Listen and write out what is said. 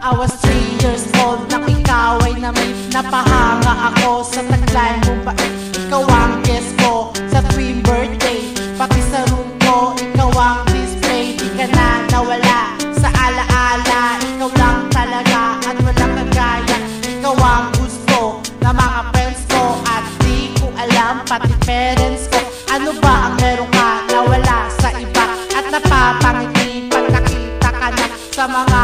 I was 3 years old nang ikaw ay na-meet. Napahanga ako sa taglay mong bait. Ikaw ang guest ko sa tuwing birthday. Pati sa room ko, ikaw ang display. Di ka na nawala sa alaala. Ikaw lang talaga at walang kagaya. Ikaw ang gusto ng mga friends ko. At di ko alam pati parents ko. Ano ba ang meron ka na wala sa iba? At napapangiti pag nakita ka na sa mga